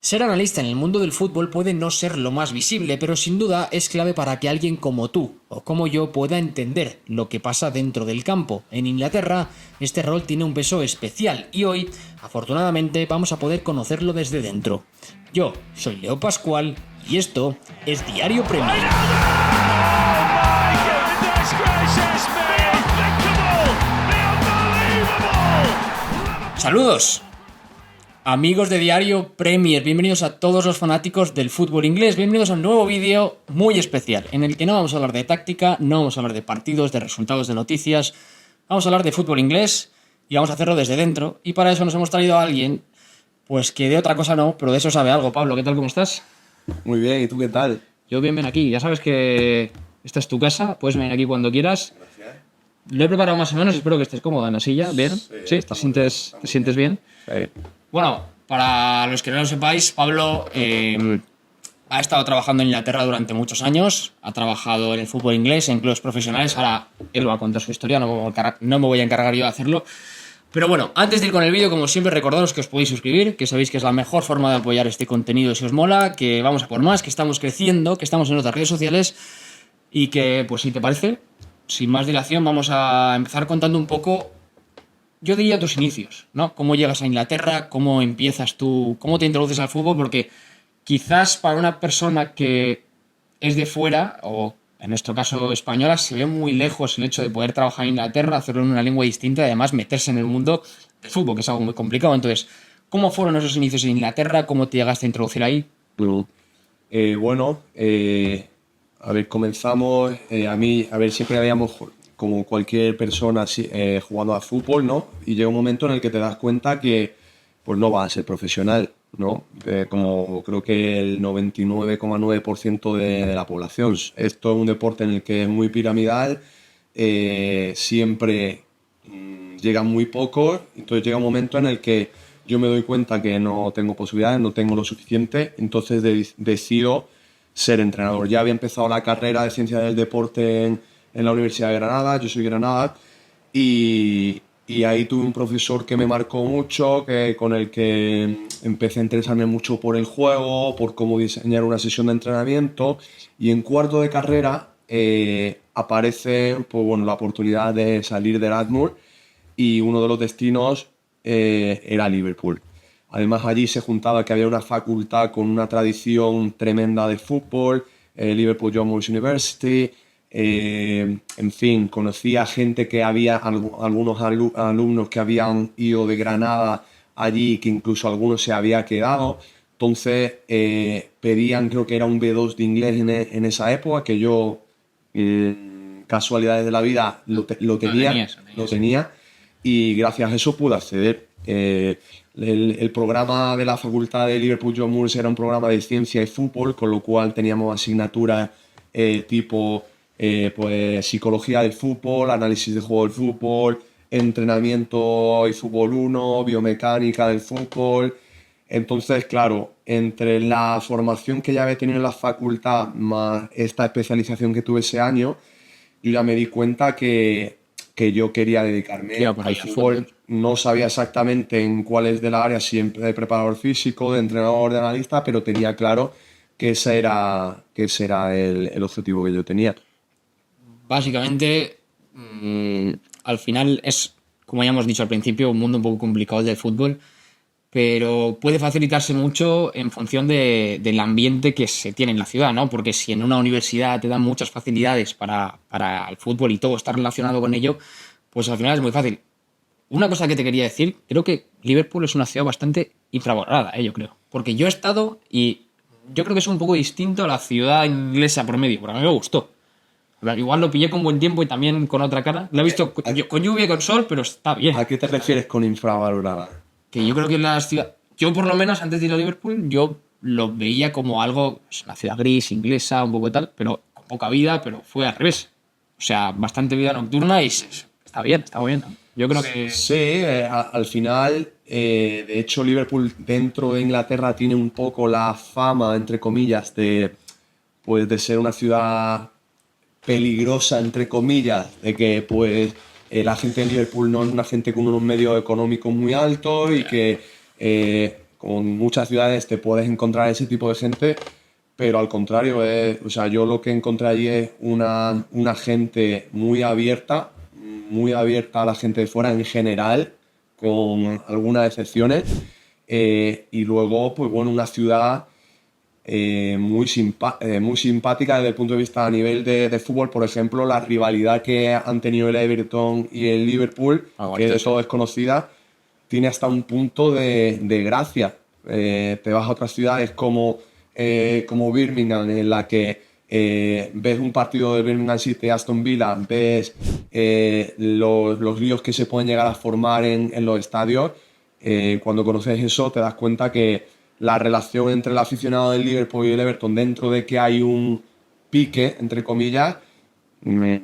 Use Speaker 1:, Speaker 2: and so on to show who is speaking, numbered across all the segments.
Speaker 1: Ser analista en el mundo del fútbol puede no ser lo más visible, pero sin duda es clave para que alguien como tú o como yo pueda entender lo que pasa dentro del campo. En Inglaterra, este rol tiene un peso especial y hoy, afortunadamente, vamos a poder conocerlo desde dentro. Yo soy Leo Pascual y esto es Diario Premier. ¡Saludos! Amigos de Diario Premier, bienvenidos a todos los fanáticos del fútbol inglés, bienvenidos a un nuevo vídeo muy especial, en el que no vamos a hablar de táctica, no vamos a hablar de partidos, de resultados, de noticias, vamos a hablar de fútbol inglés y vamos a hacerlo desde dentro, y para eso nos hemos traído a alguien, pues que de otra cosa no, pero de eso sabe algo. Pablo, ¿qué tal, cómo estás?
Speaker 2: Muy bien, ¿y tú qué tal?
Speaker 1: Yo bien aquí, ya sabes que esta es tu casa, puedes venir aquí cuando quieras. Lo he preparado más o menos, espero que estés cómoda en la silla, ¿bien? ¿Sí? ¿Te sientes bien?
Speaker 2: Sí.
Speaker 1: Bueno, para los que no lo sepáis, Pablo ha estado trabajando en Inglaterra durante muchos años, ha trabajado en el fútbol inglés, en clubes profesionales, ahora él va a contar su historia, no me voy a encargar yo de hacerlo. Pero bueno, antes de ir con el vídeo, como siempre, recordaros que os podéis suscribir, que sabéis que es la mejor forma de apoyar este contenido si os mola, que vamos a por más, que estamos creciendo, que estamos en otras redes sociales y que, pues si te parece, sin más dilación, vamos a empezar contando un poco, yo diría, tus inicios, ¿no? Cómo llegas a Inglaterra, cómo empiezas tú, cómo te introduces al fútbol, porque quizás para una persona que es de fuera, o en nuestro caso española, se ve muy lejos el hecho de poder trabajar en Inglaterra, hacerlo en una lengua distinta y además meterse en el mundo del fútbol, que es algo muy complicado. Entonces, ¿cómo fueron esos inicios en Inglaterra? ¿Cómo te llegaste a introducir ahí?
Speaker 2: A ver, comenzamos, siempre habíamos, como cualquier persona, jugando a fútbol, ¿no? Y llega un momento en el que te das cuenta que, pues no vas a ser profesional, ¿no? Como creo que el 99,9% de la población. Esto es un deporte en el que es muy piramidal, siempre llegan muy pocos, entonces llega un momento en el que yo me doy cuenta que no tengo posibilidades, no tengo lo suficiente, entonces decido ser entrenador. Ya había empezado la carrera de Ciencias del Deporte en la Universidad de Granada, yo soy de Granada, y ahí tuve un profesor que me marcó mucho, con el que empecé a interesarme mucho por el juego, por cómo diseñar una sesión de entrenamiento, y en cuarto de carrera aparece, pues, bueno, la oportunidad de salir de Erasmus, y uno de los destinos era Liverpool. Además, allí se juntaba que había una facultad con una tradición tremenda de fútbol, Liverpool John Moores University. En fin, conocía gente que había, algunos alumnos que habían ido de Granada allí, que incluso algunos se había quedado. Entonces, pedían, creo que era un B2 de inglés en esa época, que yo, casualidades de la vida, lo tenía, y gracias a eso pude acceder. El programa de la facultad de Liverpool John Moores era un programa de ciencia y fútbol, con lo cual teníamos asignaturas tipo pues, psicología del fútbol, análisis de juego del fútbol, entrenamiento y fútbol 1, biomecánica del fútbol. Entonces, claro, entre la formación que ya había tenido en la facultad más esta especialización que tuve ese año, yo ya me di cuenta que yo quería dedicarme al fútbol. No sabía exactamente en cuáles de la área, siempre de preparador físico, de entrenador, de analista, pero tenía claro que ese era el objetivo que yo tenía.
Speaker 1: Básicamente, al final es, como ya hemos dicho al principio, un mundo un poco complicado el del fútbol, pero puede facilitarse mucho en función del ambiente que se tiene en la ciudad, ¿no? Porque si en una universidad te dan muchas facilidades para el fútbol y todo está relacionado con ello, pues al final es muy fácil. Una cosa que te quería decir, creo que Liverpool es una ciudad bastante infravalorada, yo creo. Porque yo he estado y yo creo que es un poco distinto a la ciudad inglesa promedio, porque a mí me gustó. Igual lo pillé con buen tiempo y también con otra cara. Lo he visto con lluvia y con sol, pero está bien.
Speaker 2: ¿A qué te refieres con infravalorada?
Speaker 1: Que yo creo que la ciudad... Yo por lo menos antes de ir a Liverpool, yo lo veía como algo, pues, una ciudad gris, inglesa, un poco tal, pero con poca vida, pero fue al revés. O sea, bastante vida nocturna y está bien, está muy bien. Yo creo que...
Speaker 2: Sí, al final, de hecho, Liverpool dentro de Inglaterra tiene un poco la fama, entre comillas, de ser una ciudad peligrosa, entre comillas, de que pues la gente de Liverpool no es una gente con unos medios económicos muy altos y que como en muchas ciudades te puedes encontrar ese tipo de gente, pero al contrario, o sea, yo lo que encontré allí es una gente muy abierta a la gente de fuera en general, con algunas excepciones, y luego, pues bueno, una ciudad muy simpática desde el punto de vista a nivel de fútbol. Por ejemplo, la rivalidad que han tenido el Everton y el Liverpool, que de todo es conocida, tiene hasta un punto de gracia. Te vas a otras ciudades como Birmingham, en la que ves un partido de Birmingham City Aston Villa, ves los líos que se pueden llegar a formar en los estadios. Cuando conoces eso te das cuenta que la relación entre el aficionado del Liverpool y el Everton, dentro de que hay un pique, entre comillas, mm,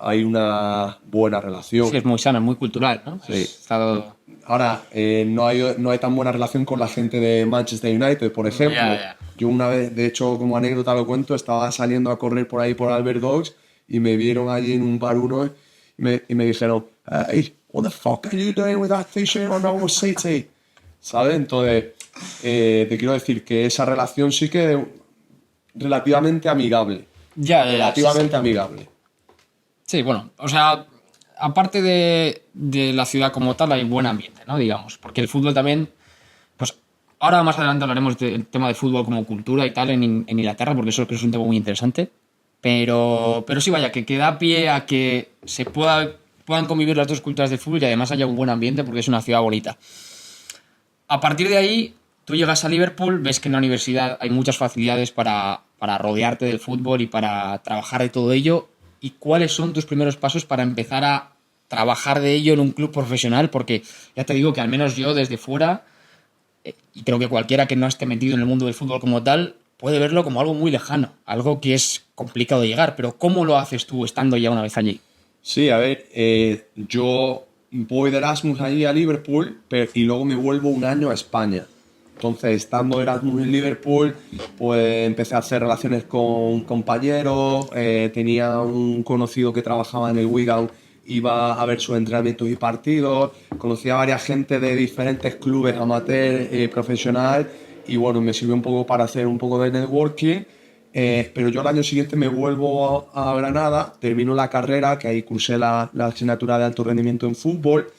Speaker 2: hay una buena relación.
Speaker 1: Sí, es muy sano, es muy cultural, ¿no?
Speaker 2: Sí.
Speaker 1: Estado...
Speaker 2: Ahora, no hay tan buena relación con la gente de Manchester United, por ejemplo.
Speaker 1: Ya.
Speaker 2: Yo una vez, de hecho, como anécdota lo cuento, estaba saliendo a correr por ahí por Albert Dogs y me vieron allí en un bar uno y me dijeron, "Hey, what the fuck are you doing with that t-shirt on our city?" ¿Sabes? Entonces, te quiero decir que esa relación sí que es relativamente amigable. Relativamente amigable.
Speaker 1: Sí, bueno, o sea, aparte de la ciudad como tal, hay buen ambiente, ¿no? Digamos, porque el fútbol también, pues ahora más adelante hablaremos del tema del fútbol como cultura y tal en Inglaterra, porque eso creo que es un tema muy interesante. Pero sí, vaya, que da pie a que puedan convivir las dos culturas del fútbol y además haya un buen ambiente porque es una ciudad bonita. A partir de ahí, tú llegas a Liverpool, ves que en la universidad hay muchas facilidades para rodearte del fútbol y para trabajar de todo ello. ¿Y cuáles son tus primeros pasos para empezar a trabajar de ello en un club profesional? Porque ya te digo que al menos yo desde fuera, y creo que cualquiera que no esté metido en el mundo del fútbol como tal, puede verlo como algo muy lejano, algo que es complicado de llegar. Pero ¿cómo lo haces tú estando ya una vez allí?
Speaker 2: Sí, a ver, yo voy de Erasmus allí a Liverpool y luego me vuelvo un año a España. Entonces, estando de Erasmus en Liverpool, pues empecé a hacer relaciones con compañeros, tenía un conocido que trabajaba en el Wigan, iba a ver sus entrenamientos y partidos, conocía a varias gente de diferentes clubes amateur, profesional, y bueno, me sirvió un poco para hacer un poco de networking. Pero yo al año siguiente me vuelvo a Granada, termino la carrera, que ahí cursé la asignatura de alto rendimiento en fútbol,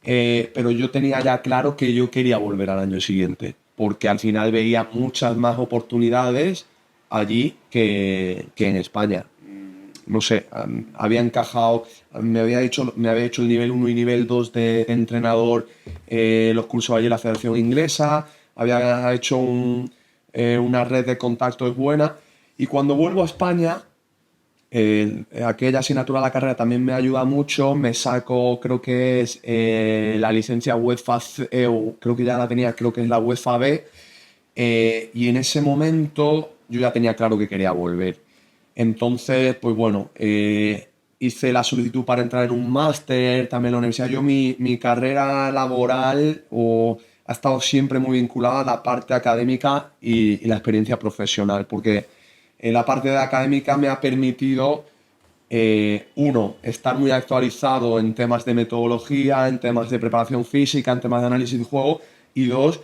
Speaker 2: pero yo tenía ya claro que yo quería volver al año siguiente, porque al final veía muchas más oportunidades allí que en España. No sé, había encajado, me había hecho el nivel 1 y nivel 2 de entrenador, los cursos allí en la Federación Inglesa, había hecho una red de contactos buena. Y cuando vuelvo a España, aquella asignatura de la carrera también me ayuda mucho. Me saco, creo que es la licencia UEFA C, o creo que ya la tenía, creo que es la UEFA B. Y en ese momento yo ya tenía claro que quería volver. Entonces, pues bueno, hice la solicitud para entrar en un máster también en la universidad. Yo mi carrera laboral ha estado siempre muy vinculada a la parte académica y la experiencia profesional, porque la parte de académica me ha permitido, uno, estar muy actualizado en temas de metodología, en temas de preparación física, en temas de análisis de juego, y dos,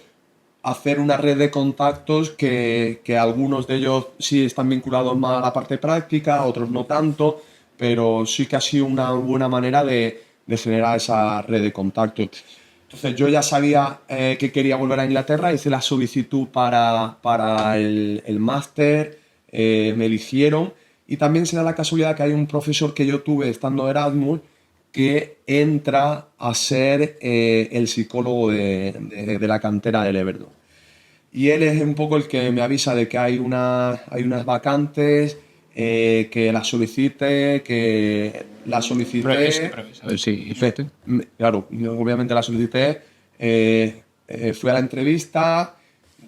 Speaker 2: hacer una red de contactos que algunos de ellos sí están vinculados más a la parte práctica, otros no tanto, pero sí que ha sido una buena manera de generar esa red de contactos. Entonces yo ya sabía que quería volver a Inglaterra, hice la solicitud para el máster, me eligieron, y también se da la casualidad que hay un profesor que yo tuve estando en Erasmus que entra a ser el psicólogo de la cantera del Everton. Y él es un poco el que me avisa de que hay unas vacantes, que las solicite, que las solicité.
Speaker 1: A ver si...
Speaker 2: Claro, yo obviamente la solicité, fui a la entrevista.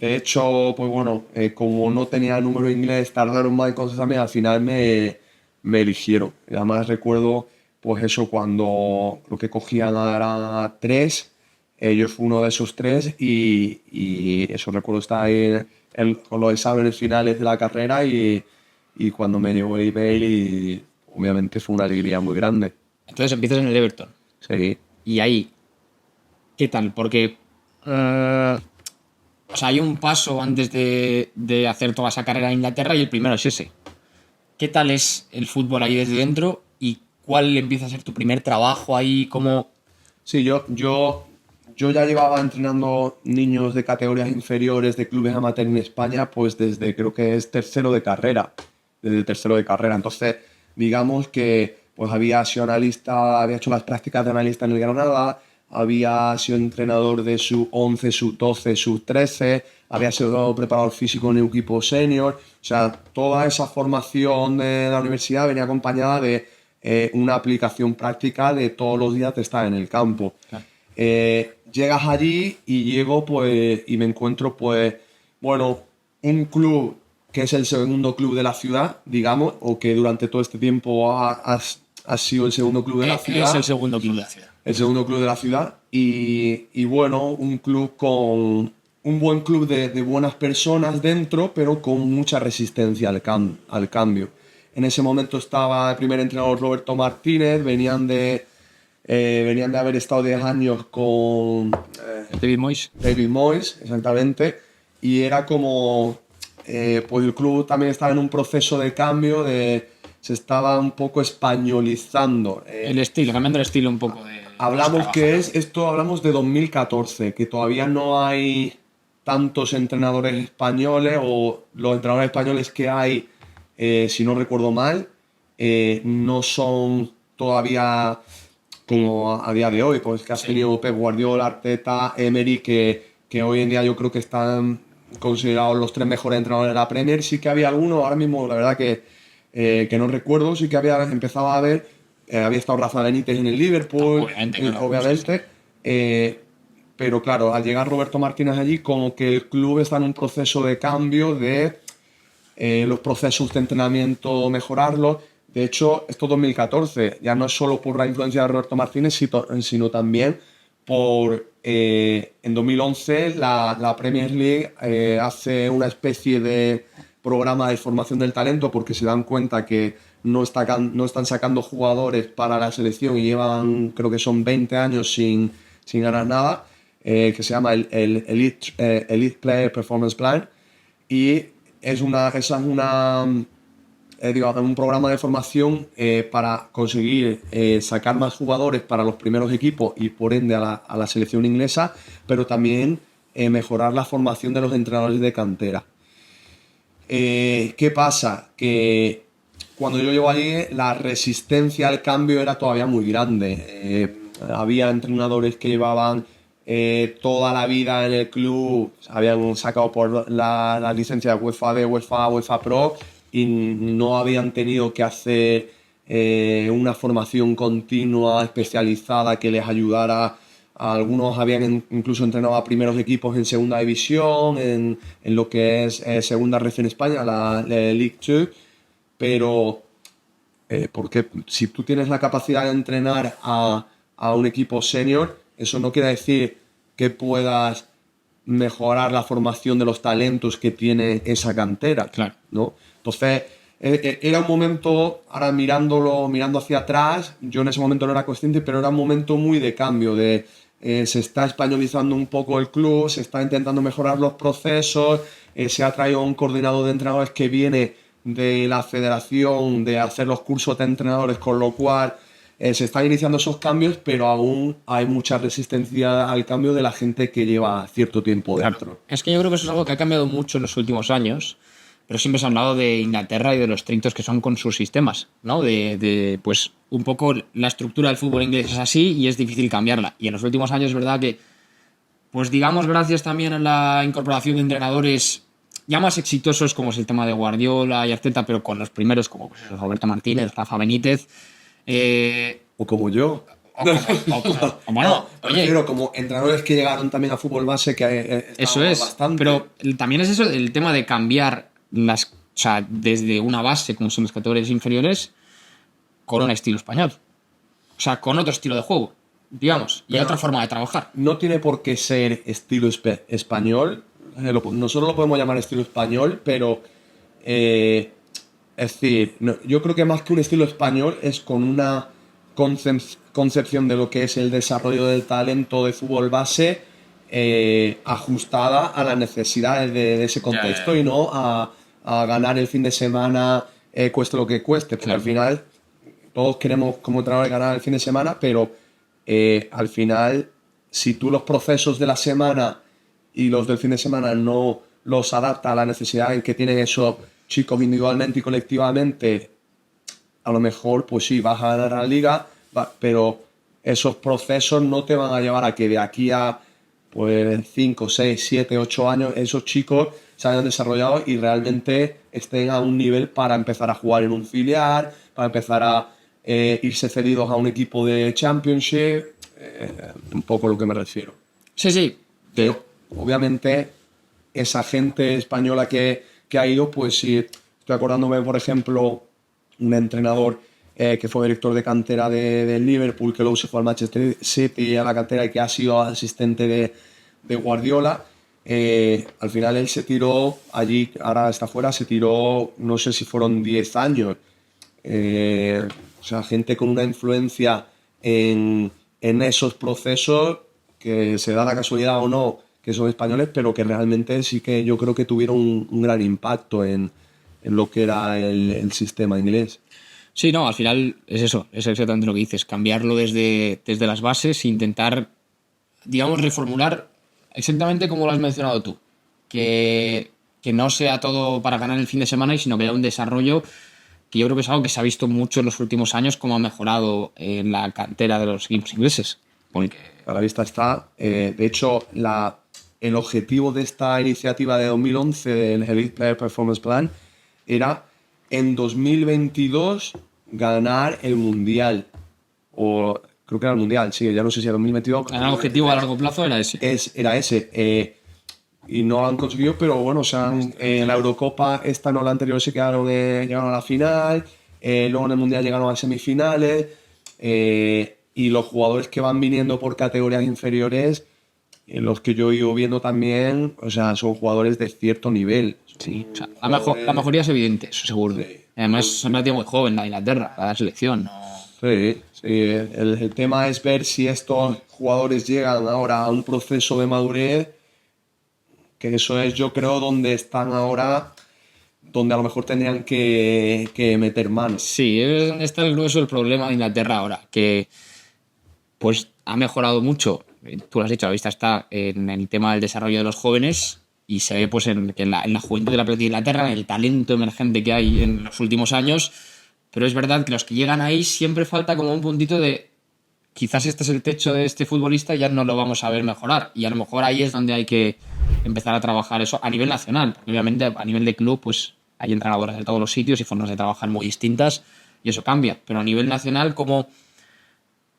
Speaker 2: De hecho, pues bueno, como no tenía el número de inglés, tardaron más en contestarme, al final me eligieron. Y además recuerdo, pues eso, cuando lo que cogían era tres, yo fui uno de esos tres, y eso recuerdo estar ahí con los exámenes finales de la carrera, y cuando me llegó el email, y obviamente fue una alegría muy grande.
Speaker 1: Entonces empiezas en el Everton.
Speaker 2: Sí.
Speaker 1: Y ahí, ¿qué tal? Porque o sea, hay un paso antes de hacer toda esa carrera en Inglaterra y el primero es ese. ¿Qué tal es el fútbol ahí desde dentro y cuál empieza a ser tu primer trabajo ahí? ¿Cómo?
Speaker 2: Sí, yo ya llevaba entrenando niños de categorías inferiores de clubes amateur en España, pues desde creo que es tercero de carrera, desde el tercero de carrera. Entonces, digamos que pues había sido analista, había hecho las prácticas de analista en el Granada, había sido entrenador de sub 11, sub 12, sub 13, había sido preparador físico en el equipo senior. O sea, toda esa formación de la universidad venía acompañada de una aplicación práctica de todos los días de estar en el campo.
Speaker 1: Claro.
Speaker 2: Llegas allí y llego pues y me encuentro pues, bueno, un club que es el segundo club de la ciudad, digamos, o que durante todo este tiempo ha sido el segundo club de la ciudad.
Speaker 1: Es el segundo club de la ciudad.
Speaker 2: El segundo club de la ciudad y bueno, un club con un buen club de buenas personas dentro, pero con mucha resistencia al cambio. En ese momento estaba el primer entrenador Roberto Martínez, venían de haber estado 10 años con
Speaker 1: David Moyes.
Speaker 2: David Moyes, exactamente, y era como, pues el club también estaba en un proceso de cambio, se estaba un poco españolizando.
Speaker 1: El estilo, cambiando el estilo un poco de...
Speaker 2: Hablamos hablamos de 2014, que todavía no hay tantos entrenadores españoles, o los entrenadores españoles que hay, si no recuerdo mal, no son todavía como a día de hoy, pues que has tenido Pep Guardiola, Arteta, Emery, que hoy en día yo creo que están considerados los 3 mejores entrenadores de la Premier. Sí que había algunos, ahora mismo la verdad que no recuerdo, sí que empezaba a ver, había estado Rafa Benítez en el Liverpool, obviamente, pero claro, al llegar Roberto Martínez allí, como que el club está en un proceso de cambio de los procesos de entrenamiento, mejorarlos. De hecho, esto 2014 ya no es solo por la influencia de Roberto Martínez, sino también por, en 2011, la Premier League hace una especie de programa de formación del talento porque se dan cuenta que no están sacando jugadores para la selección y llevan, creo que son 20 años sin ganar nada, que se llama el Elite Player Performance Plan, y esa es un programa de formación para conseguir sacar más jugadores para los primeros equipos y por ende a la selección inglesa, pero también mejorar la formación de los entrenadores de cantera. ¿Qué pasa? Que cuando yo llego allí la resistencia al cambio era todavía muy grande. Había entrenadores que llevaban toda la vida en el club, habían sacado por la licencia de UEFA Pro, y no habían tenido que hacer una formación continua, especializada, que les ayudara. Algunos habían incluso entrenado a primeros equipos en segunda división, en lo que es segunda red en España, la League 2, pero porque si tú tienes la capacidad de entrenar a un equipo senior, eso no quiere decir que puedas mejorar la formación de los talentos que tiene esa cantera,
Speaker 1: claro,
Speaker 2: ¿no? Entonces, era un momento, ahora mirando hacia atrás, yo en ese momento no era consciente, pero era un momento muy de cambio, se está españolizando un poco el club, se está intentando mejorar los procesos, se ha traído un coordinador de entrenadores que viene de la federación, de hacer los cursos de entrenadores, con lo cual se están iniciando esos cambios, pero aún hay mucha resistencia al cambio de la gente que lleva cierto tiempo dentro.
Speaker 1: Claro. Es que yo creo que eso es algo que ha cambiado mucho en los últimos años, pero siempre se ha hablado de Inglaterra y de lo estrictos que son con sus sistemas, ¿no? Pues un poco la estructura del fútbol inglés es así y es difícil cambiarla. Y en los últimos años es verdad que, pues digamos, gracias también a la incorporación de entrenadores ya más exitosos, como es el tema de Guardiola y Arteta, pero con los primeros como pues, Roberto Martínez, Rafa Benítez,
Speaker 2: o como yo.
Speaker 1: Bueno,
Speaker 2: Pero como entrenadores que llegaron también a fútbol base, que
Speaker 1: eso es
Speaker 2: bastante.
Speaker 1: Pero también es eso, el tema de cambiar o sea, desde una base, como son las categorías inferiores, con un estilo español. O sea, con otro estilo de juego, digamos, y otra forma de trabajar.
Speaker 2: No tiene por qué ser estilo español. Nosotros lo podemos llamar estilo español, pero es decir, yo creo que más que un estilo español es con una concepción de lo que es el desarrollo del talento de fútbol base ajustada a las necesidades de ese contexto y no a ganar el fin de semana, cueste lo que cueste, porque al final todos queremos como entrenadores ganar el fin de semana, pero al final, si tú los procesos de la semana y los del fin de semana no los adaptas a la necesidad que tienen esos chicos individualmente y colectivamente, a lo mejor, pues sí, vas a ganar la liga, pero esos procesos no te van a llevar a que de aquí a pues 5, 6, 7, 8 años esos chicos se hayan desarrollado y realmente estén a un nivel para empezar a jugar en un filial, para empezar a irse cedidos a un equipo de Championship, un poco a lo que me refiero.
Speaker 1: Sí, sí.
Speaker 2: Pero obviamente esa gente española que ha ido, pues sí, estoy acordándome, por ejemplo, un entrenador que fue director de cantera de Liverpool, que luego se fue al Manchester City a la cantera y que ha sido asistente de Guardiola. Al final él se tiró allí, ahora está fuera, se tiró, no sé si fueron 10 años. O sea, gente con una influencia en esos procesos que se da la casualidad o no que son españoles, pero que realmente sí que yo creo que tuvieron un gran impacto en lo que era el sistema inglés.
Speaker 1: Sí, no, al final es eso, es exactamente lo que dices, cambiarlo desde las bases e intentar, digamos, reformular exactamente como lo has mencionado tú, que no sea todo para ganar el fin de semana, sino que haya un desarrollo que yo creo que es algo que se ha visto mucho en los últimos años, cómo ha mejorado en la cantera de los equipos ingleses. Porque
Speaker 2: a la vista está, de hecho, el objetivo de esta iniciativa de 2011 del Elite Player Performance Plan era en 2022 ganar el Mundial. O creo que era el Mundial, sí, ya no sé si era 2022.
Speaker 1: el objetivo a largo plazo era ese.
Speaker 2: Era ese. Y no lo han conseguido, pero bueno, o sea, en la Eurocopa esta no, la anterior se quedaron, llegaron a la final, luego en el Mundial llegaron a semifinales, y los jugadores que van viniendo por categorías inferiores, los que yo he ido viendo también, o sea, son jugadores de cierto nivel.
Speaker 1: Sí, o sea, la mejoría es evidente, eso seguro.
Speaker 2: Sí.
Speaker 1: Además, es una tía muy joven, la Inglaterra, la selección.
Speaker 2: Sí, sí. El tema es ver si estos jugadores llegan ahora a un proceso de madurez, que eso es, yo creo, donde están ahora, donde a lo mejor tendrían que meter manos.
Speaker 1: Sí, es donde está el grueso del problema de Inglaterra ahora, que pues ha mejorado mucho. Tú lo has dicho, la vista está en el tema del desarrollo de los jóvenes y se ve pues en la juventud de la plantilla de Inglaterra, en el talento emergente que hay en los últimos años, pero es verdad que los que llegan ahí siempre falta como un puntito de quizás este es el techo de este futbolista y ya no lo vamos a ver mejorar, y a lo mejor ahí es donde hay que empezar a trabajar eso a nivel nacional, porque obviamente a nivel de club pues hay entrenadores de todos los sitios y formas de trabajar muy distintas y eso cambia, pero a nivel nacional como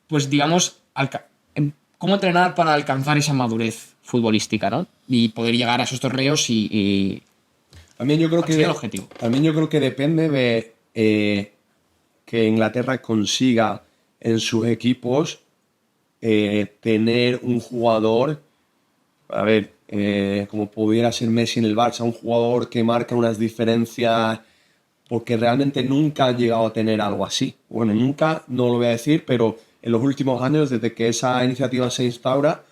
Speaker 1: pues digamos cómo entrenar para alcanzar esa madurez futbolística, ¿no? Y poder llegar a esos torneos y
Speaker 2: también yo creo que
Speaker 1: el objetivo.
Speaker 2: También yo creo que depende de que Inglaterra consiga en sus equipos tener un jugador, a ver, como pudiera ser Messi en el Barça, un jugador que marca unas diferencias, porque realmente nunca han llegado a tener algo así. Bueno, nunca, no lo voy a decir, pero en los últimos años, desde que esa iniciativa se instaura,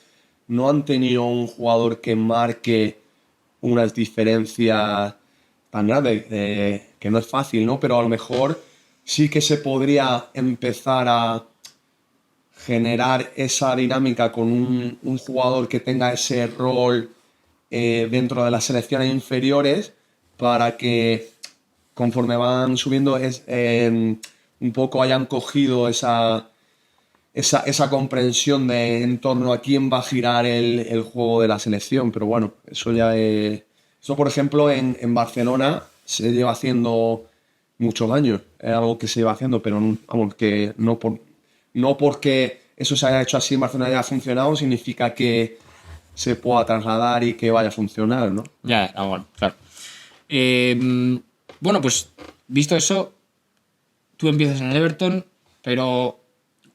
Speaker 2: no han tenido un jugador que marque unas diferencias tan grandes, que no es fácil, ¿no? Pero a lo mejor sí que se podría empezar a generar esa dinámica con un jugador que tenga ese rol dentro de las selecciones inferiores, para que conforme van subiendo un poco hayan cogido esa comprensión de en torno a quién va a girar el juego de la selección. Pero bueno, eso ya es... Eso, por ejemplo, en Barcelona se lleva haciendo muchos años. Es algo que se lleva haciendo, pero vamos, que no porque eso se haya hecho así en Barcelona y haya funcionado, significa que se pueda trasladar y que vaya a funcionar, ¿no?
Speaker 1: Ya, bueno, claro. Bueno, pues visto eso, tú empiezas en el Everton, pero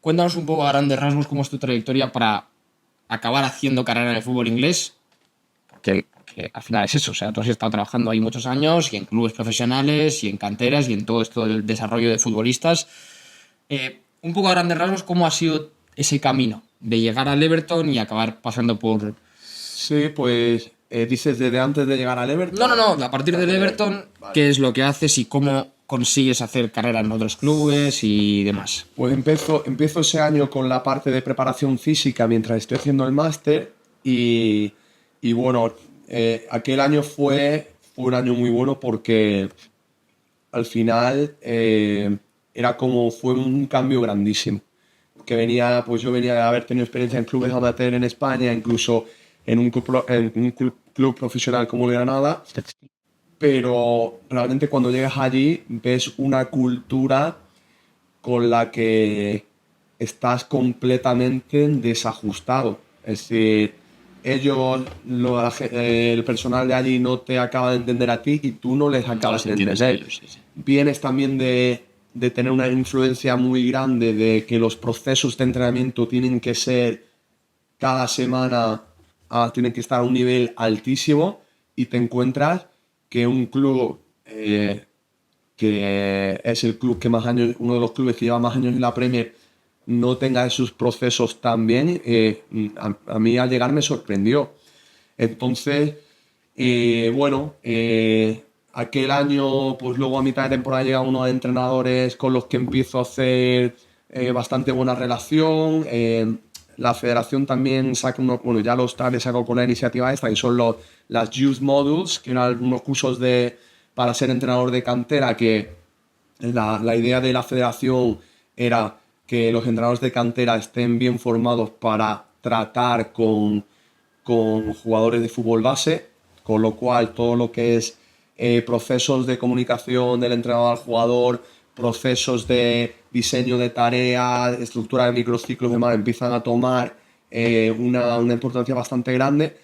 Speaker 1: cuéntanos un poco a grandes rasgos cómo es tu trayectoria para acabar haciendo carrera en el fútbol inglés, porque al final es eso, o sea, tú has estado trabajando ahí muchos años y en clubes profesionales y en canteras y en todo esto del desarrollo de futbolistas. Un poco a grandes rasgos, ¿cómo ha sido ese camino de llegar al Everton y acabar pasando por
Speaker 2: Sí, pues dices desde antes de llegar al Everton.
Speaker 1: No, a partir del Everton,
Speaker 2: Vale.
Speaker 1: ¿qué es lo que haces y cómo consigues hacer carrera en otros clubes y demás?
Speaker 2: Pues empiezo ese año con la parte de preparación física mientras estoy haciendo el máster y bueno, aquel año fue un año muy bueno porque al final fue un cambio grandísimo. Pues yo venía de haber tenido experiencia en clubes amateur en España, incluso en un club profesional como el Granada, pero realmente cuando llegas allí ves una cultura con la que estás completamente desajustado. Es decir, el personal de allí no te acaba de entender a ti y tú no les acabas de entender.
Speaker 1: Sí.
Speaker 2: Vienes también de tener una influencia muy grande de que los procesos de entrenamiento tienen que ser cada semana, tienen que estar a un nivel altísimo y te encuentras que un club que es el club que más años, uno de los clubes que lleva más años en la Premier, no tenga esos procesos tan bien, a mí al llegar me sorprendió. Entonces, aquel año, pues luego a mitad de temporada llega uno de entrenadores con los que empiezo a hacer bastante buena relación. La federación también saca bueno, ya los tardes sacó con la iniciativa esta, que son las Youth Modules, que eran unos cursos para ser entrenador de cantera, que la idea de la federación era que los entrenadores de cantera estén bien formados para tratar con jugadores de fútbol base, con lo cual todo lo que es procesos de comunicación del entrenador al jugador, procesos de diseño de tareas, estructura de microciclos y demás, empiezan a tomar una importancia bastante grande.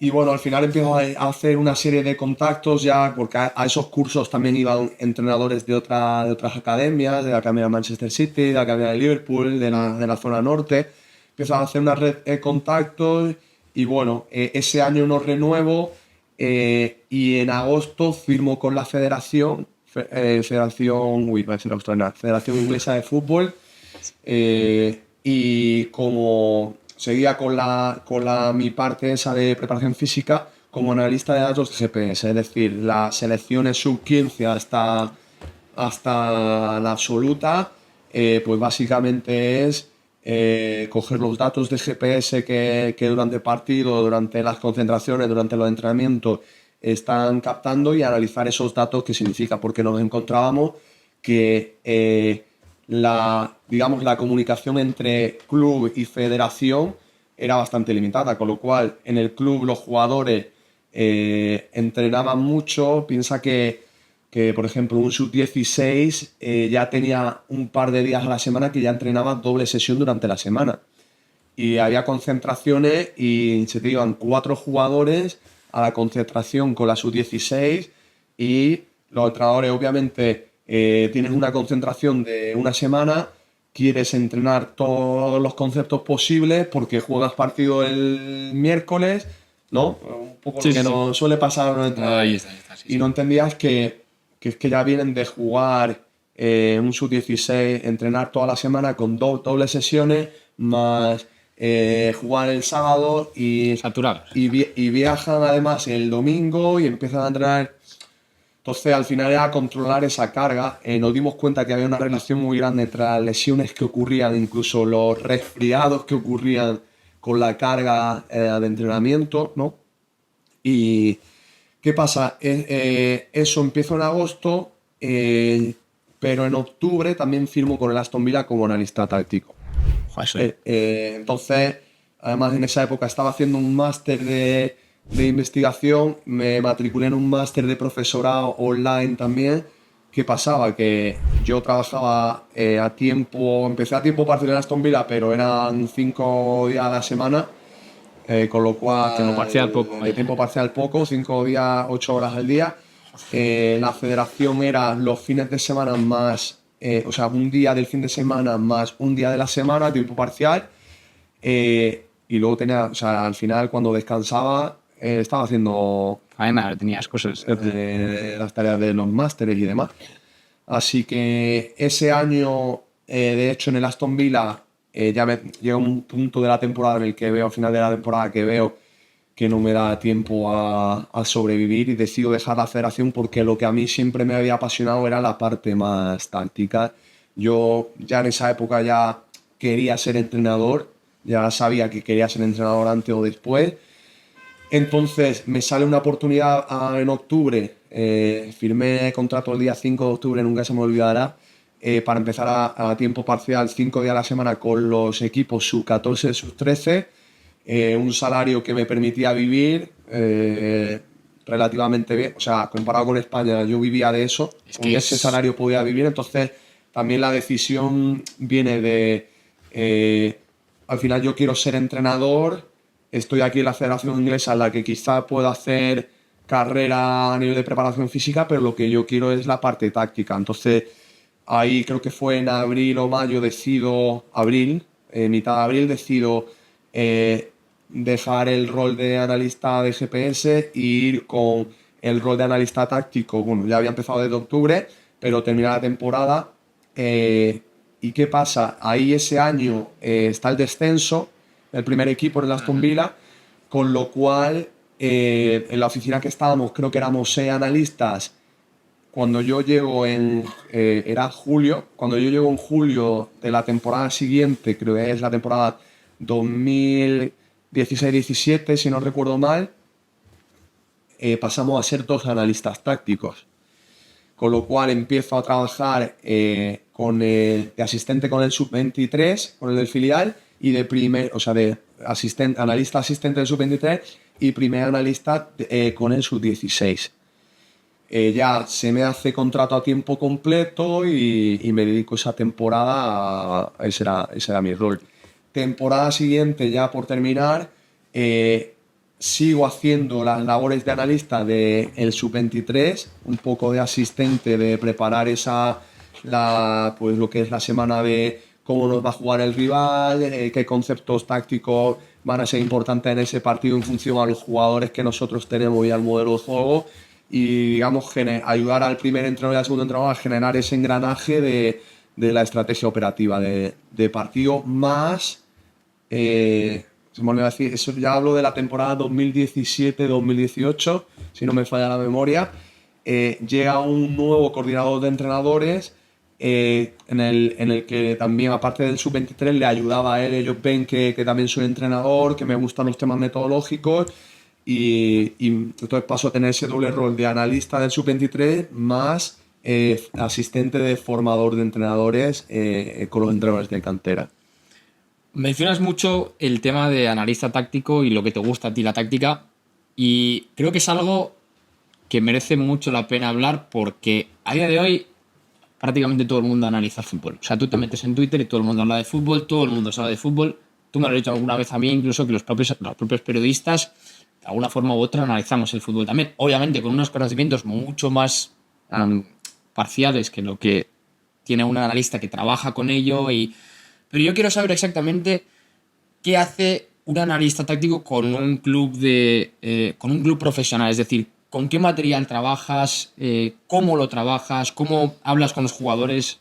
Speaker 2: Y bueno, al final empiezo a hacer una serie de contactos ya, porque a esos cursos también iban entrenadores de otras academias, de la Academia de Manchester City, de la Academia de Liverpool, de la zona norte. Empiezo a hacer una red de contactos y bueno, ese año no renuevo y en agosto firmo con la Federación Inglesa de Fútbol, y como seguía con mi parte esa de preparación física como analista de datos de GPS, es decir, las selecciones sub-15 hasta la absoluta, pues básicamente es coger los datos de GPS que durante el partido, durante las concentraciones, durante los entrenamientos están captando y analizar esos datos, qué significa, porque nos encontrábamos que digamos, la comunicación entre club y federación era bastante limitada, con lo cual en el club los jugadores entrenaban mucho. Piensa que, por ejemplo, un sub-16 ya tenía un par de días a la semana que ya entrenaba doble sesión durante la semana. Y había concentraciones y se te iban 4 jugadores a la concentración con la sub-16 y los entrenadores obviamente tienes una concentración de una semana, quieres entrenar todos los conceptos posibles porque juegas partido el miércoles, ¿no? Un poco lo que nos suele pasar a los entrenadores.
Speaker 1: Ahí está,
Speaker 2: Y no entendías que es que ya vienen de jugar un sub-16, entrenar toda la semana con dobles sesiones, más jugar el sábado
Speaker 1: Saturados.
Speaker 2: y viajan además el domingo y empiezan a entrenar. Entonces al final era controlar esa carga. Nos dimos cuenta que había una relación muy grande entre las lesiones que ocurrían, incluso los resfriados que ocurrían con la carga de entrenamiento, ¿no? Y ¿qué pasa? Eso empiezo en agosto, pero en octubre también firmo con el Aston Villa como analista táctico. Entonces, además en esa época estaba haciendo un máster de investigación, me matriculé en un máster de profesorado online también. ¿Qué pasaba? Que yo trabajaba empecé a tiempo parcial en Aston Villa, pero eran 5 días a la semana, con lo cual
Speaker 1: Tiempo parcial poco,
Speaker 2: de
Speaker 1: vaya.
Speaker 2: tiempo parcial poco, 5 días, 8 horas al día. La federación era los fines de semana más, o sea, un día del fin de semana más un día de la semana, tiempo parcial. Y luego tenía, o sea, al final cuando descansaba, estaba haciendo
Speaker 1: Faena, tenías cosas.
Speaker 2: las tareas de los másteres y demás. Así que ese año, de hecho, en el Aston Villa, llega un punto de la temporada en el que veo, al final de la temporada, que veo que no me da tiempo a sobrevivir y decido dejar la federación porque lo que a mí siempre me había apasionado era la parte más táctica. Yo ya en esa época ya quería ser entrenador, ya sabía que quería ser entrenador antes o después. Entonces me sale una oportunidad en octubre, firmé contrato el día 5 de octubre, nunca se me olvidará, para empezar a tiempo parcial 5 días a la semana con los equipos sub-14, sub-13, un salario que me permitía vivir relativamente bien, o sea, comparado con España yo vivía de eso, con ese salario podía vivir, entonces también la decisión viene de, al final yo quiero ser entrenador, estoy aquí en la Federación Inglesa en la que quizá pueda hacer carrera a nivel de preparación física, pero lo que yo quiero es la parte táctica. Entonces, ahí creo que fue en abril o mayo, mitad de abril, decido dejar el rol de analista de GPS e ir con el rol de analista táctico. Bueno, ya había empezado desde octubre, pero termina la temporada. ¿Y qué pasa? Ahí ese año está el descenso, el primer equipo en el Aston Villa, con lo cual en la oficina que estábamos, creo que éramos 6 analistas. Cuando yo llego era julio, cuando yo llego en julio de la temporada siguiente, creo que es la temporada 2016-17, si no recuerdo mal, pasamos a ser 2 analistas tácticos. Con lo cual empiezo a trabajar de asistente con el sub-23, con el del filial, y de analista asistente del sub-23 y primer analista con el sub-16. Ya se me hace contrato a tiempo completo y me dedico esa temporada, ese era mi rol. Temporada siguiente, ya por terminar, sigo haciendo las labores de analista del sub-23, un poco de asistente de preparar pues lo que es la semana de cómo nos va a jugar el rival, qué conceptos tácticos van a ser importantes en ese partido en función a los jugadores que nosotros tenemos y al modelo de juego, y digamos ayudar al primer entrenador y al segundo entrenador a generar ese engranaje de la estrategia operativa de partido más... se me olvidó decir, eso ya hablo de la temporada 2017-2018, si no me falla la memoria. Llega un nuevo coordinador de entrenadores en el que también, aparte del sub-23, le ayudaba a él. Ellos ven que también soy entrenador, que me gustan los temas metodológicos, y entonces paso a tener ese doble rol de analista del sub-23 más asistente de formador de entrenadores con los entrenadores de cantera.
Speaker 1: Mencionas mucho el tema de analista táctico y lo que te gusta a ti la táctica, y creo que es algo que merece mucho la pena hablar porque a día de hoy prácticamente todo el mundo analiza el fútbol. O sea, tú te metes en Twitter y todo el mundo habla de fútbol, todo el mundo sabe de fútbol. Tú me lo has dicho alguna vez a mí, incluso que los propios periodistas, de alguna forma u otra, analizamos el fútbol también. Obviamente con unos conocimientos mucho más parciales que lo que tiene un analista que trabaja con ello. Pero yo quiero saber exactamente qué hace un analista táctico con un club profesional. Es decir, con qué material trabajas, cómo lo trabajas, cómo hablas con los jugadores.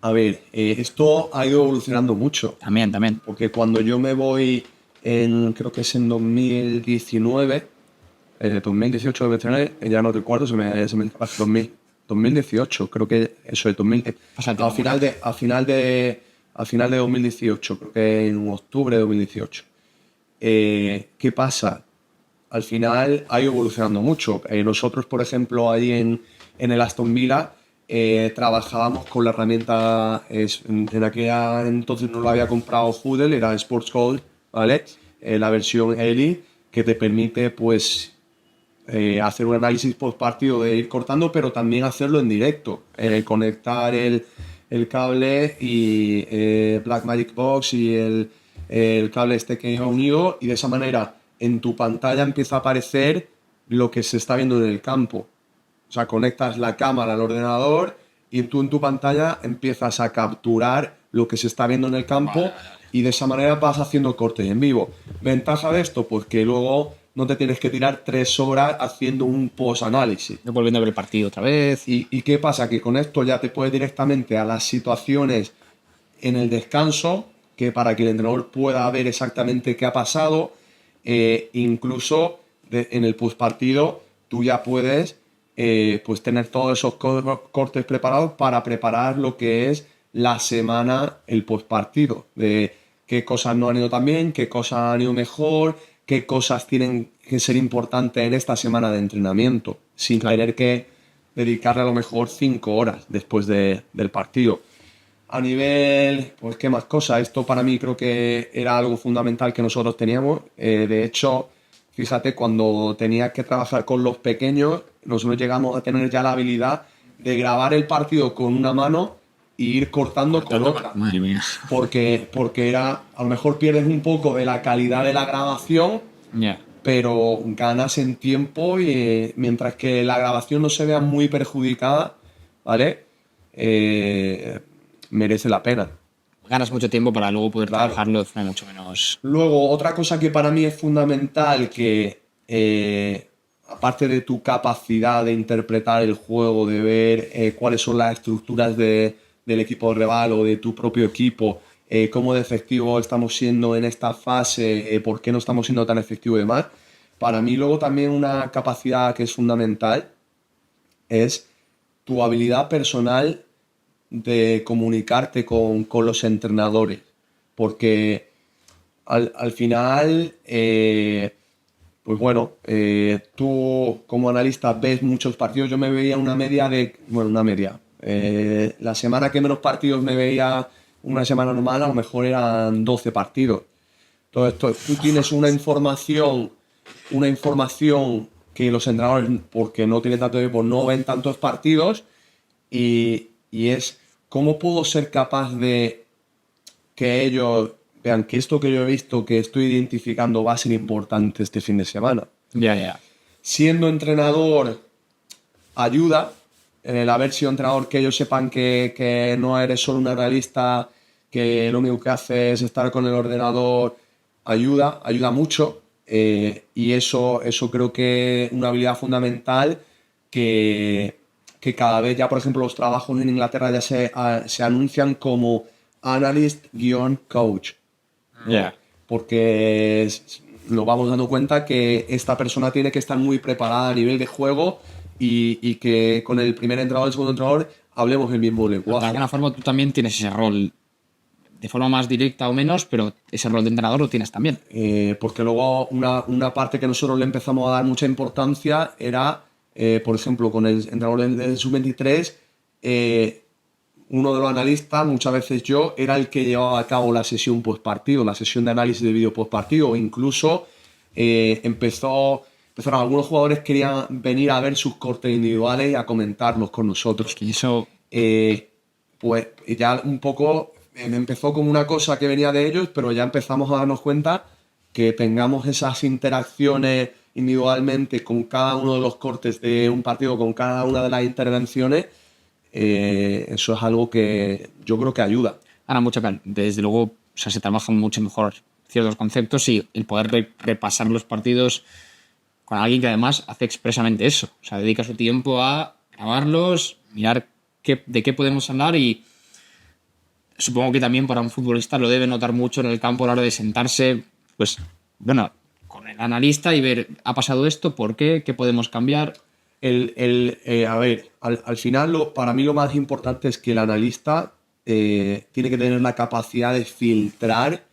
Speaker 2: A ver, esto ha ido evolucionando mucho.
Speaker 1: También.
Speaker 2: Porque cuando yo me voy, creo que es en 2019, 2018 debe tener, ya no recuerdo, se me 2018, creo que eso es 2000. A final de 2018, creo que en octubre de 2018. ¿Qué pasa? Al final ha ido evolucionando mucho. Nosotros, por ejemplo, ahí en el Aston Villa trabajábamos con la herramienta, en aquella entonces no lo había comprado Hoodle, era Sports Code, ¿vale? La versión Elite, que te permite pues hacer un análisis post partido de ir cortando, pero también hacerlo en directo, conectar el cable y Blackmagic Box y el cable este que he unido, y de esa manera en tu pantalla empieza a aparecer lo que se está viendo en el campo. O sea, conectas la cámara al ordenador y tú en tu pantalla empiezas a capturar lo que se está viendo en el campo, y de esa manera vas haciendo cortes en vivo. ¿Ventaja de esto? Pues que luego no te tienes que tirar 3 horas haciendo un post-análisis.
Speaker 1: Volviendo a ver el partido otra vez.
Speaker 2: ¿Y qué pasa? Que con esto ya te puedes directamente a las situaciones en el descanso, que para que el entrenador pueda ver exactamente qué ha pasado. incluso en el postpartido tú ya puedes pues tener todos esos cortes preparados para preparar lo que es la semana, el postpartido, de qué cosas no han ido tan bien, qué cosas han ido mejor, qué cosas tienen que ser importantes en esta semana de entrenamiento, sin tener que dedicarle a lo mejor 5 horas después del partido. A nivel, pues qué más cosas, esto para mí creo que era algo fundamental que nosotros teníamos. De hecho, fíjate, cuando tenía que trabajar con los pequeños, nosotros llegamos a tener ya la habilidad de grabar el partido con una mano e ir cortando con otra.
Speaker 1: Madre mía.
Speaker 2: Porque era, a lo mejor pierdes un poco de la calidad de la grabación,
Speaker 1: Ya.
Speaker 2: pero ganas en tiempo y mientras que la grabación no se vea muy perjudicada, ¿vale? Merece la pena.
Speaker 1: Ganas mucho tiempo para luego poder
Speaker 2: Claro.
Speaker 1: trabajarlo de forma mucho menos...
Speaker 2: Luego, otra cosa que para mí es fundamental, que aparte de tu capacidad de interpretar el juego, de ver cuáles son las estructuras del equipo rival o de tu propio equipo, cómo de efectivo estamos siendo en esta fase, por qué no estamos siendo tan efectivos y demás, para mí luego también una capacidad que es fundamental es tu habilidad personal de comunicarte con los entrenadores, porque al final, pues bueno, tú como analista ves muchos partidos. Yo me veía una media la semana que menos partidos me veía, una semana normal, a lo mejor eran 12 partidos. Entonces, tú tienes una información que los entrenadores, porque no tienen tanto tiempo, no ven tantos partidos, y es cómo puedo ser capaz de que ellos vean que esto que yo he visto, que estoy identificando, va a ser importante este fin de semana.
Speaker 1: Ya.
Speaker 2: Siendo entrenador, ayuda el haber sido entrenador, que ellos sepan que no eres solo un analista, que lo único que haces es estar con el ordenador, ayuda mucho, y eso creo que es una habilidad fundamental que cada vez ya, por ejemplo, los trabajos en Inglaterra ya se anuncian como analyst-coach.
Speaker 1: Ya.
Speaker 2: Porque nos vamos dando cuenta que esta persona tiene que estar muy preparada a nivel de juego y que con el primer entrenador y el segundo entrenador hablemos el mismo
Speaker 1: De
Speaker 2: lenguaje.
Speaker 1: alguna forma tú también tienes ese rol, de forma más directa o menos, pero ese rol de entrenador lo tienes también.
Speaker 2: Porque luego una parte que nosotros le empezamos a dar mucha importancia era, por ejemplo, con el entrenador del Sub-23, uno de los analistas, muchas veces yo, era el que llevaba a cabo la sesión postpartido, la sesión de análisis de vídeo postpartido. Incluso empezaron algunos jugadores querían venir a ver sus cortes individuales y a comentarlos con nosotros.
Speaker 1: Y eso,
Speaker 2: Pues ya un poco empezó como una cosa que venía de ellos, pero ya empezamos a darnos cuenta que tengamos esas interacciones individualmente con cada uno de los cortes de un partido, con cada una de las intervenciones. Eso es algo que yo creo que ayuda.
Speaker 1: gana mucha desde luego, o sea, se trabajan mucho mejor ciertos conceptos y el poder repasar los partidos con alguien que además hace expresamente eso. O sea, dedica su tiempo a grabarlos, mirar de qué podemos hablar, y supongo que también para un futbolista lo debe notar mucho en el campo a la hora de sentarse, pues, bueno, con el analista y ver, ha pasado esto, ¿por qué? ¿Qué podemos cambiar?
Speaker 2: A ver, al final para mí lo más importante es que el analista tiene que tener la capacidad de filtrar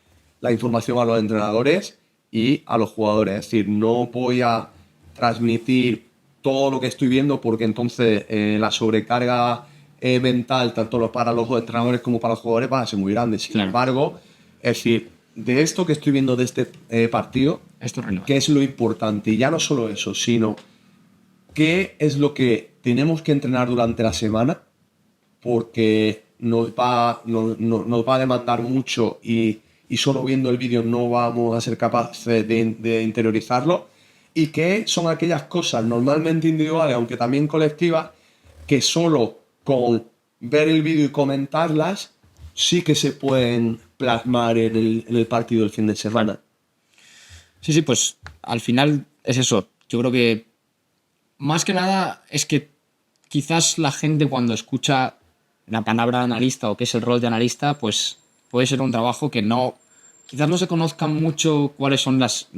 Speaker 2: la información a los entrenadores y a los jugadores. Es decir, no voy a transmitir todo lo que estoy viendo, porque entonces la sobrecarga mental, tanto para los entrenadores como para los jugadores, va a ser muy grande. Sin embargo, es decir, de esto que estoy viendo de este partido,
Speaker 1: Esto es relevante.
Speaker 2: ¿qué es lo importante? Y ya no solo eso, sino qué es lo que tenemos que entrenar durante la semana, porque nos va a demandar mucho y solo viendo el vídeo no vamos a ser capaces de interiorizarlo, y qué son aquellas cosas normalmente individuales, aunque también colectivas, que solo con ver el vídeo y comentarlas sí que se pueden plasmar en el partido del fin de semana.
Speaker 1: Sí, pues al final es eso. Yo creo que más que nada es que quizás la gente, cuando escucha la palabra analista o qué es el rol de analista, pues puede ser un trabajo que no quizás no se conozcan mucho cuáles son las...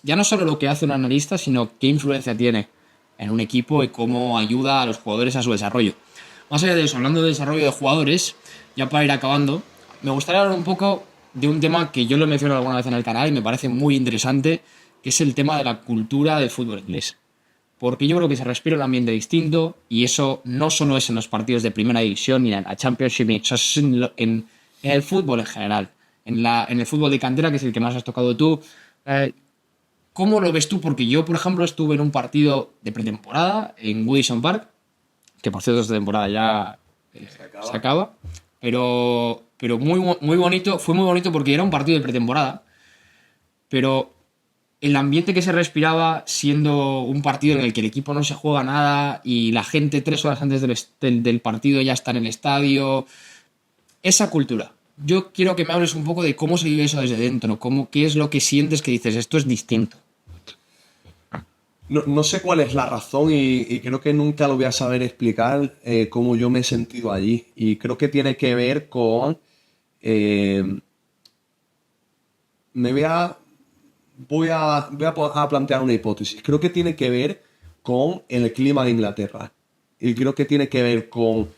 Speaker 1: Ya no solo lo que hace un analista, sino qué influencia tiene en un equipo y cómo ayuda a los jugadores a su desarrollo. Más allá de eso, hablando de desarrollo de jugadores, ya para ir acabando, me gustaría hablar un poco de un tema que yo lo he mencionado alguna vez en el canal y me parece muy interesante, que es el tema de la cultura del fútbol inglés. Porque yo creo que se respira un ambiente distinto y eso no solo es en los partidos de primera división ni en la Championship, ni eso es en el fútbol en general, en el fútbol de cantera, que es el que más has tocado tú. ¿Cómo lo ves tú? Porque yo, por ejemplo, estuve en un partido de pretemporada en Goodison Park, que por cierto esta temporada ya se acaba, pero muy bonito, fue muy bonito porque era un partido de pretemporada, pero el ambiente que se respiraba siendo un partido en el que el equipo no se juega nada y la gente 3 horas antes del partido ya está en el estadio, esa cultura. Yo quiero que me hables un poco de cómo se vive eso desde dentro, qué es lo que sientes que dices, esto es distinto.
Speaker 2: No sé cuál es la razón y creo que nunca lo voy a saber explicar cómo yo me he sentido allí. Y creo que tiene que ver con... voy a plantear una hipótesis. Creo que tiene que ver con el clima de Inglaterra. Y creo que tiene que ver con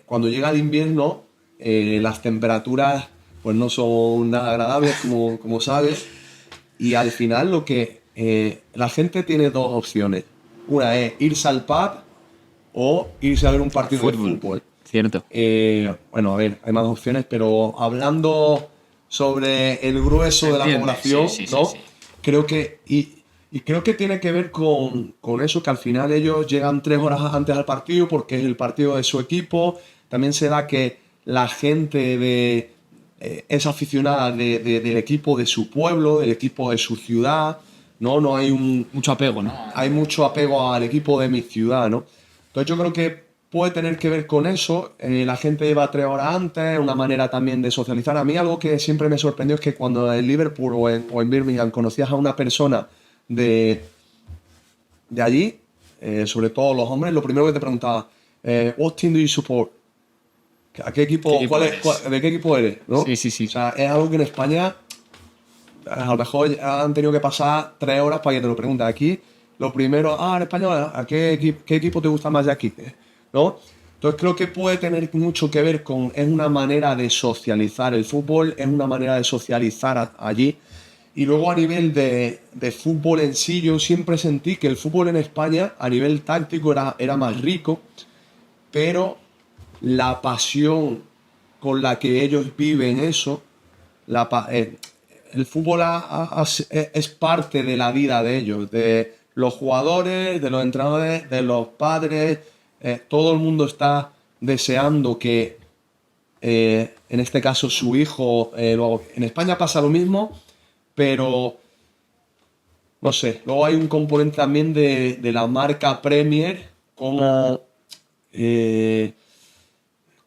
Speaker 2: cuando llega el invierno, las temperaturas pues no son nada agradables, como sabes. Y al final lo que la gente tiene 2 opciones. Una es irse al pub o irse a ver un partido de fútbol.
Speaker 1: Cierto.
Speaker 2: Bueno, a ver, hay más opciones, pero hablando sobre el grueso de la población,
Speaker 1: sí,
Speaker 2: ¿no?
Speaker 1: sí.
Speaker 2: Creo que, y creo que tiene que ver con eso, que al final ellos llegan 3 horas antes al partido porque es el partido de su equipo. También se da que la gente es aficionada del equipo de su pueblo, del equipo de su ciudad, ¿no? No hay
Speaker 1: mucho apego, ¿no?
Speaker 2: Hay mucho apego al equipo de mi ciudad, ¿no? Entonces yo creo que puede tener que ver con eso. La gente lleva 3 horas antes, una manera también de socializar. A mí algo que siempre me sorprendió es que cuando en Liverpool o en Birmingham conocías a una persona de allí, sobre todo los hombres, lo primero que te preguntaba, what team do you support? ¿A qué equipo, ¿de qué equipo eres? ¿No?
Speaker 1: Sí.
Speaker 2: O sea, es algo que en España a lo mejor han tenido que pasar 3 horas para que te lo pregunten. Aquí, lo primero, en español, ¿a qué equipo te gusta más de aquí? ¿No? Entonces creo que puede tener mucho que ver con, es una manera de socializar el fútbol, es una manera de socializar allí. Y luego a nivel de fútbol en sí, yo siempre sentí que el fútbol en España a nivel táctico era más rico, pero la pasión con la que ellos viven eso, el fútbol es parte de la vida de ellos, de los jugadores, de los entrenadores, de los padres. Todo el mundo está deseando que, en este caso, su hijo lo haga. En España pasa lo mismo, pero no sé. Luego hay un componente también de la marca Premier,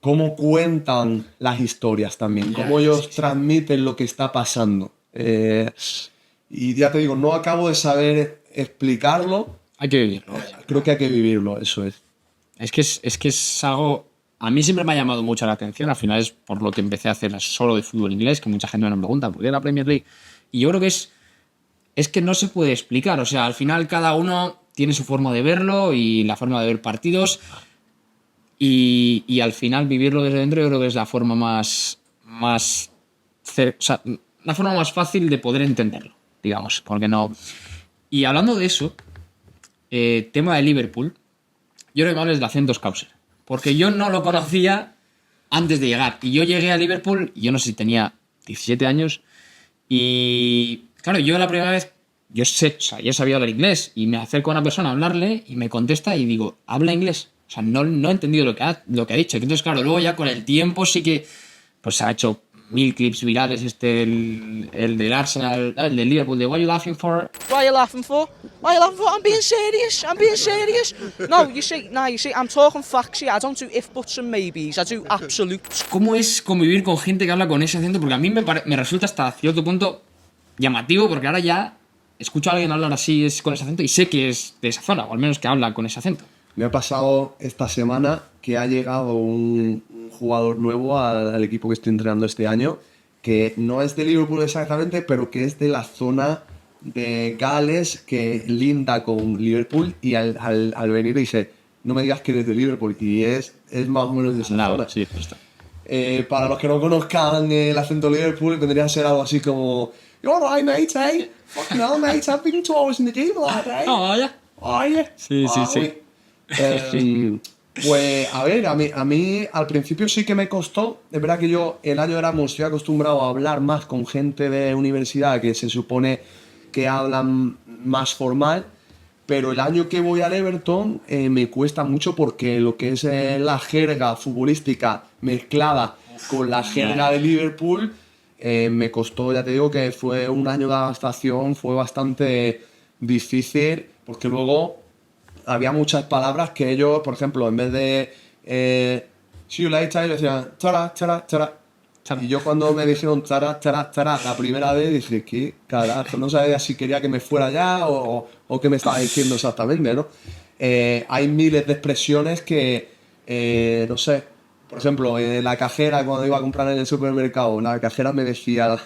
Speaker 2: cómo cuentan las historias también, cómo ellos transmiten lo que está pasando. Y ya te digo, no acabo de saber explicarlo.
Speaker 1: Hay que vivirlo.
Speaker 2: Creo que hay que vivirlo, eso es.
Speaker 1: Es que es algo... A mí siempre me ha llamado mucho la atención. Al final es por lo que empecé a hacer solo de fútbol inglés, que mucha gente me pregunta ¿por qué la Premier League? Y yo creo que es que no se puede explicar. O sea, al final cada uno tiene su forma de verlo y la forma de ver partidos. Y al final vivirlo desde dentro yo creo que es la forma la forma más fácil de poder entenderlo, digamos, porque no... Y hablando de eso, tema de Liverpool, yo creo que me hables de acento Scouser, porque yo no lo conocía antes de llegar, y yo llegué a Liverpool, y yo no sé si tenía 17 años, y claro, yo la primera vez, yo sabía hablar inglés, y me acerco a una persona a hablarle, y me contesta, y digo, ¿habla inglés? O sea, no he entendido lo que ha dicho. Entonces, claro, luego ya con el tiempo sí que pues se ha hecho 1000 clips virales. El del Arsenal, el del Liverpool, de What are you laughing for?
Speaker 3: What are you laughing for? What are you laughing for? I'm being serious. No, you see, I'm talking facts here. I don't do if, buts and maybes. I do absolutes.
Speaker 1: ¿Cómo es convivir con gente que habla con ese acento? Porque a mí me resulta hasta cierto punto llamativo, porque ahora ya escucho a alguien hablar así con ese acento y sé que es de esa zona, o al menos que habla con ese acento.
Speaker 2: Me ha pasado esta semana que ha llegado un jugador nuevo al equipo que estoy entrenando este año que no es de Liverpool exactamente, pero que es de la zona de Gales que linda con Liverpool, y al venir dice, no me digas que eres de Liverpool, y es más o menos de esa zona.
Speaker 4: Sí, justo.
Speaker 2: Para los que no conozcan el acento de Liverpool, vendría a ser algo así como "You alright, mate, eh? Fucking hell, mate, I've been 2 hours in the gym, like, eh?
Speaker 4: Oh, ya.
Speaker 2: Oh, yeah."
Speaker 4: Sí, sí, sí.
Speaker 2: Pues a ver, a mí al principio sí que me costó. Es verdad que yo el año Erasmus estoy acostumbrado a hablar más con gente de universidad que se supone que hablan más formal, pero el año que voy al Everton me cuesta mucho porque lo que es la jerga futbolística mezclada con la jerga de Liverpool me costó, ya te digo que fue un año de adaptación, fue bastante difícil porque luego había muchas palabras que ellos, por ejemplo, en vez de see you later, decían tara, tara, tara. Y yo cuando me dijeron tara, tara, tara la primera vez dije, ¿qué carajo? No sabía si quería que me fuera ya o qué me estaba diciendo exactamente, ¿no? Hay miles de expresiones que, no sé, por ejemplo, la cajera cuando iba a comprar en el supermercado, la cajera me decía,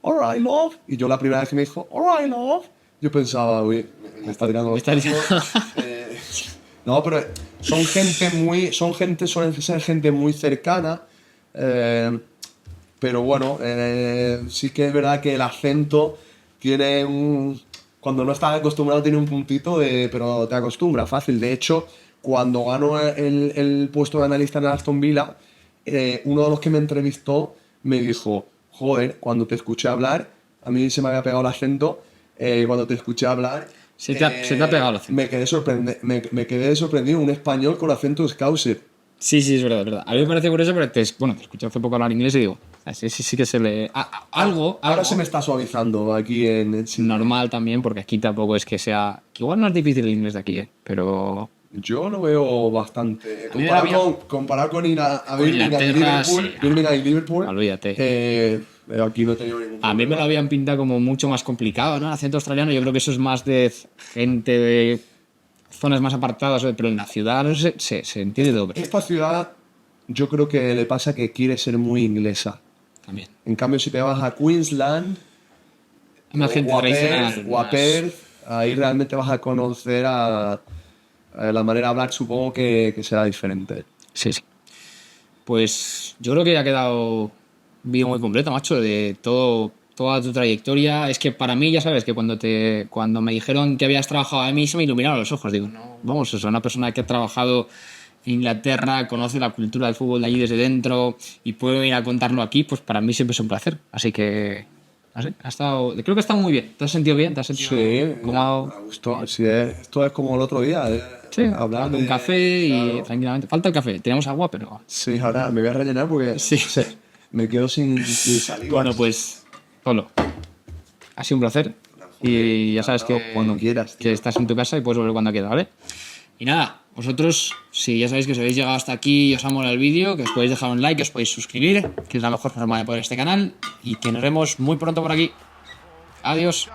Speaker 2: alright, love. Y yo la primera vez que me dijo, alright, love, yo pensaba, uy, me está tirando.
Speaker 4: Me está diciendo.
Speaker 2: No, pero suelen ser gente muy cercana. Pero bueno, sí que es verdad que el acento tiene cuando no estás acostumbrado tiene un puntito pero te acostumbras fácil. De hecho, cuando ganó el puesto de analista en Aston Villa, uno de los que me entrevistó me dijo, joder, cuando te escuché hablar, a mí se me había pegado el acento, cuando te escuché hablar...
Speaker 4: Se te ha pegado el acento.
Speaker 2: Me quedé sorprendido, un español con acento scouser.
Speaker 4: Sí, es verdad, es verdad. A mí me parece curioso, pero te escuché hace poco hablar inglés y digo, sí que se le...
Speaker 2: Ahora se me está suavizando aquí en
Speaker 4: normal también, porque aquí tampoco es que sea... Que igual no es difícil el inglés de aquí, pero...
Speaker 2: Yo lo veo bastante. Comparado con ir a
Speaker 4: Inglaterra,
Speaker 2: Birmingham y Liverpool.
Speaker 4: Olvídate.
Speaker 2: Aquí no he tenido ningún
Speaker 4: A mí me lo habían pintado como mucho más complicado, ¿no? El acento australiano, yo creo que eso es más de gente de zonas más apartadas, pero en la ciudad no sé, se entiende todo.
Speaker 2: Esta ciudad, yo creo que le pasa que quiere ser muy inglesa.
Speaker 4: También.
Speaker 2: En cambio, si te vas a Queensland,
Speaker 4: Hay más gente tradicional.
Speaker 2: o a Perth, ahí realmente vas a conocer a la manera de hablar, supongo que será diferente.
Speaker 4: Sí. Pues yo creo que ha quedado un vídeo muy completo, macho, de toda tu trayectoria. Es que para mí, ya sabes, que cuando me dijeron que habías trabajado, a mí se me iluminaron los ojos. Digo, no, vamos, es una persona que ha trabajado en Inglaterra, conoce la cultura del fútbol de allí desde dentro y puede ir a contarlo aquí, pues para mí siempre es un placer. Así que, no sé, creo que ha estado muy bien. ¿Te has sentido bien?
Speaker 2: Sí,
Speaker 4: cómodo?
Speaker 2: me gustó. Sí, esto es como el otro día.
Speaker 4: Sí,
Speaker 2: hablar
Speaker 4: un café y tranquilamente. Falta el café, tenemos agua, pero...
Speaker 2: Sí, ahora me voy a rellenar porque me quedo sin saliva.
Speaker 4: Bueno, pues, Pablo, ha sido un placer. Y ya sabes que
Speaker 2: cuando quieras,
Speaker 4: que estás en tu casa y puedes volver cuando quieras, ¿vale? Y nada, vosotros, si ya sabéis que os habéis llegado hasta aquí y os ha molado el vídeo, que os podéis dejar un like, que os podéis suscribir, que es la mejor forma de apoyar este canal, y que nos vemos muy pronto por aquí. Adiós.